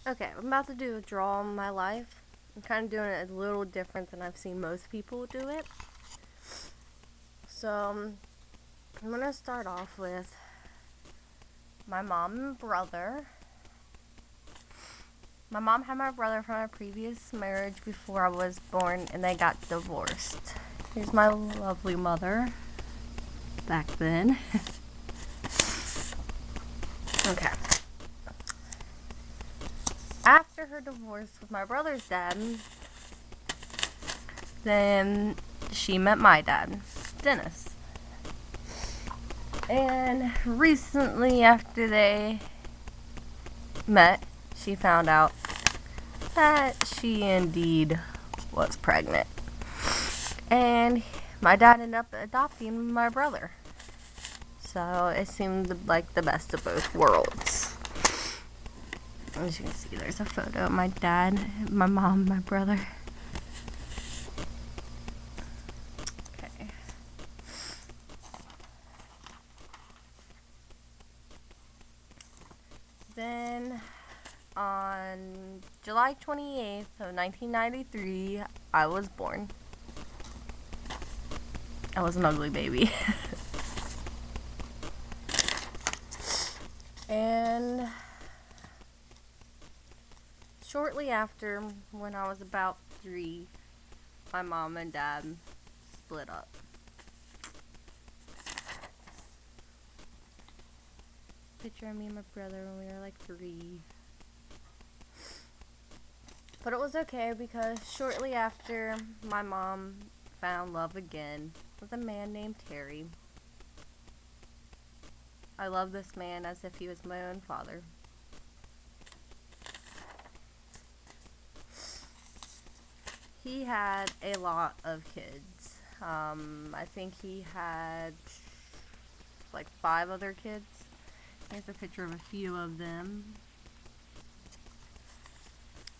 Okay, I'm about to do a draw on my life. I'm kind of doing it a little different than I've seen most people do it. So, I'm going to start off with my mom and brother. My mom had my brother from a previous marriage before I was born, and they got divorced. Here's my lovely mother back then. Okay. After her divorce with my brother's dad, then she met my dad, Dennis. And recently, after they met, she found out that she indeed was pregnant. And my dad ended up adopting my brother. So it seemed like the best of both worlds. As you can see, there's a photo of my dad, my mom, my brother. Okay. Then on July 28th of 1993, I was born. I was an ugly baby. And shortly after, when I was about 3, my mom and dad split up. Picture of me and my brother when we were like 3. But it was okay because shortly after, my mom found love again with a man named Terry. I love this man as if he was my own father. He had a lot of kids. I think he had like 5 other kids. Here's a picture of a few of them.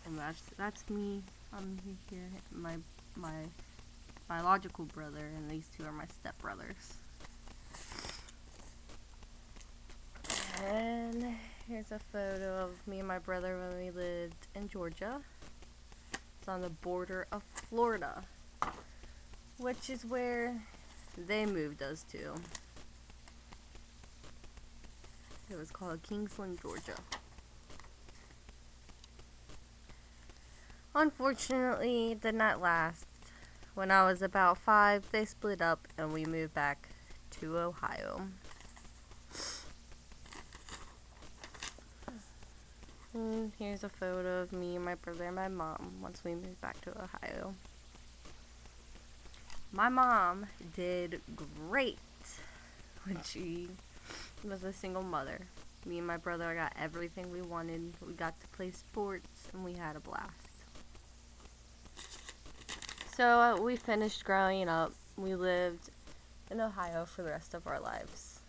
And that's me. I'm here. My biological brother, and these 2 are my stepbrothers. And here's a photo of me and my brother when we lived in Georgia. It's on the border of Florida, which is where they moved us to. It was called Kingsland, Georgia. Unfortunately, it did not last. When I was about 5, they split up and we moved back to Ohio. And here's a photo of me, my brother, and my mom once we moved back to Ohio. My mom did great when she was a single mother. Me and my brother got everything we wanted. We got to play sports and we had a blast. So we finished growing up. We lived in Ohio for the rest of our lives.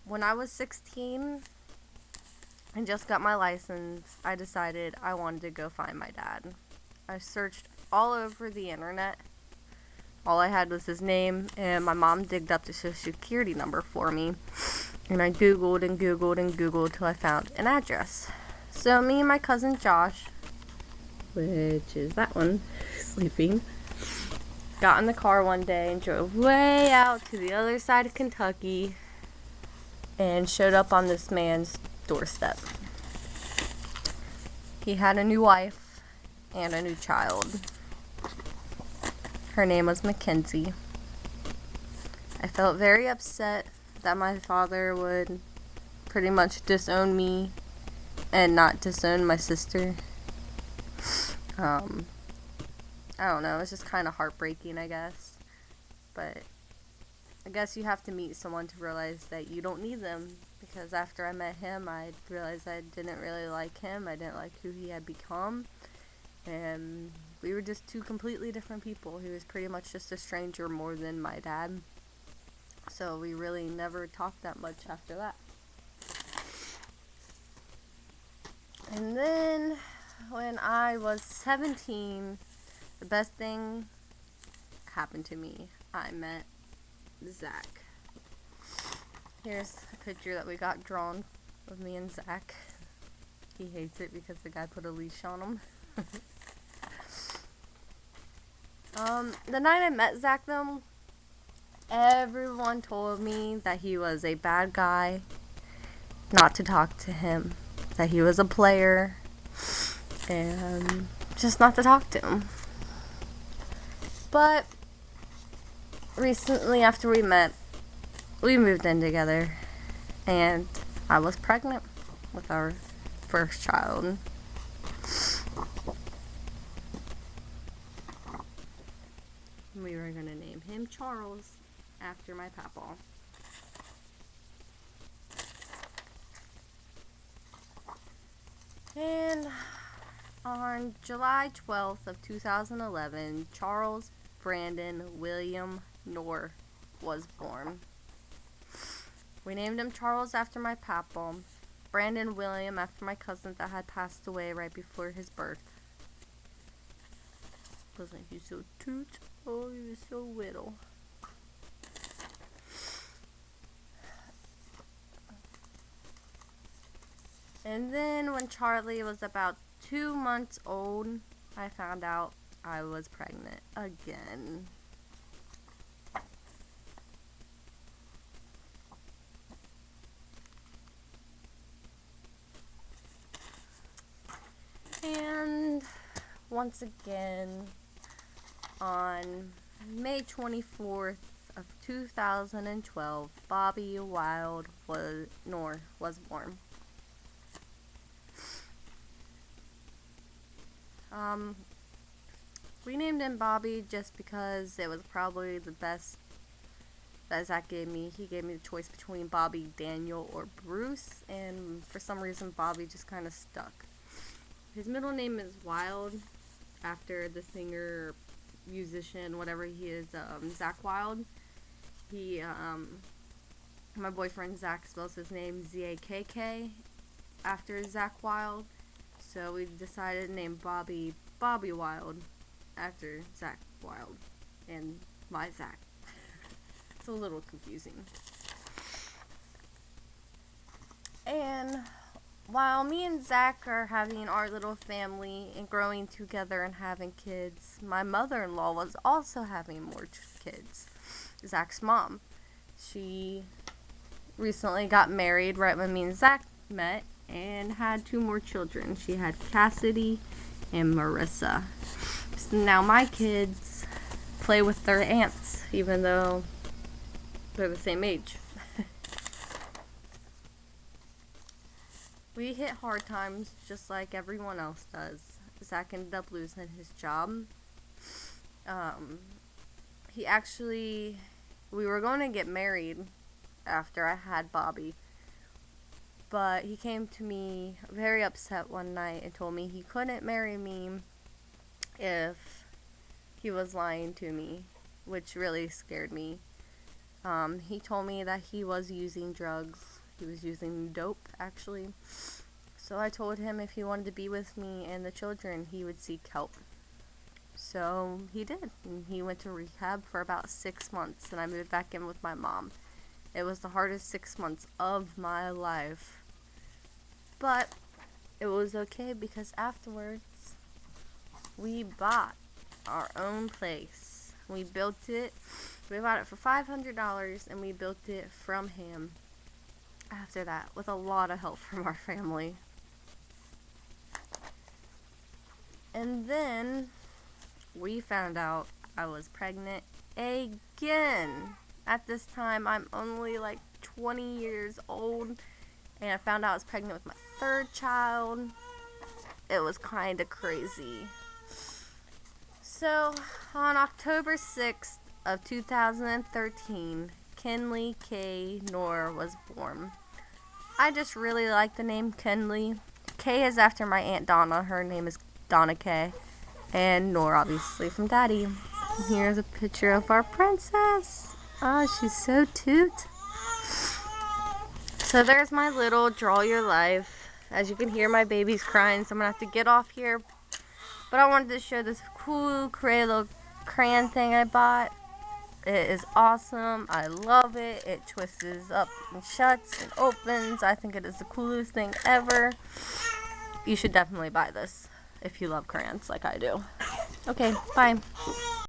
When I was 16 and just got my license, I decided I wanted to go find my dad. I searched all over the internet. All I had was his name, and my mom digged up the social security number for me. And I Googled and Googled and Googled till I found an address. So me and my cousin Josh, which is that one, sleeping, got in the car one day and drove way out to the other side of Kentucky and showed up on this man's doorstep. He had a new wife and a new child. Her name was Mackenzie. I felt very upset that my father would pretty much disown me and not disown my sister. I don't know, it's just kind of heartbreaking, I guess. But I guess you have to meet someone to realize that you don't need them. Because after I met him, I realized I didn't really like him. I didn't like who he had become. And we were just 2 completely different people. He was pretty much just a stranger more than my dad. So we really never talked that much after that. And then when I was 17, the best thing happened to me. I met Zach. Here's a picture that we got drawn of me and Zach. He hates it because the guy put a leash on him. The night I met Zach, though, everyone told me that he was a bad guy, not to talk to him, that he was a player, and just not to talk to him. But recently, after we met, we moved in together, and I was pregnant with our first child. We were going to name him Charles after my papa. And on July 12th of 2011, Charles Brandon William Knorr was born. We named him Charles after my papa, Brandon William after my cousin that had passed away right before his birth. Wasn't he so cute? Oh, he was so little. And then when Charlie was about 2 months old, I found out I was pregnant again. And once again, on May 24th of 2012, Bobby Wild Knorr was born. We named him Bobby just because it was probably the best that Zach gave me. He gave me the choice between Bobby, Daniel, or Bruce, and for some reason Bobby just kind of stuck. His middle name is Wild, after the singer, musician, whatever he is, Zach Wild. My boyfriend Zach spells his name Z-A-K-K after Zach Wild, so we decided to name Bobby Wild after Zach Wild and my Zach. It's a little confusing. And while me and Zach are having our little family and growing together and having kids, my mother-in-law was also having more kids. Zach's mom. She recently got married right when me and Zach met and had 2 more children. She had Cassidy and Marissa. So now my kids play with their aunts, even though they're the same age. We hit hard times just like everyone else does. Zach ended up losing his job. We were going to get married after I had Bobby, but he came to me very upset one night and told me he couldn't marry me if he was lying to me, which really scared me. He told me that he was using drugs. He was using dope, actually. So I told him if he wanted to be with me and the children, he would seek help. So he did. And he went to rehab for about 6 months, and I moved back in with my mom. It was the hardest 6 months of my life. But it was okay because afterwards, we bought our own place. We built it. We bought it for $500, and we built it from him after that, with a lot of help from our family. And then we found out I was pregnant again. At this time, I'm only like 20 years old, and I found out I was pregnant with my 3rd child. It was kind of crazy. So, on October 6th of 2013, Kenley K. Knorr was born. I just really like the name Kenley. K is after my Aunt Donna. Her name is Donna K. And Knorr, obviously, from Daddy. Here's a picture of our princess. Oh, she's so cute. So there's my little Draw Your Life. As you can hear, my baby's crying, so I'm going to have to get off here. But I wanted to show this cool little crayon thing I bought. It is awesome. I love it. It twists up and shuts and opens. I think it is the coolest thing ever. you should definitely buy this if you love crayons like I do. Okay, bye.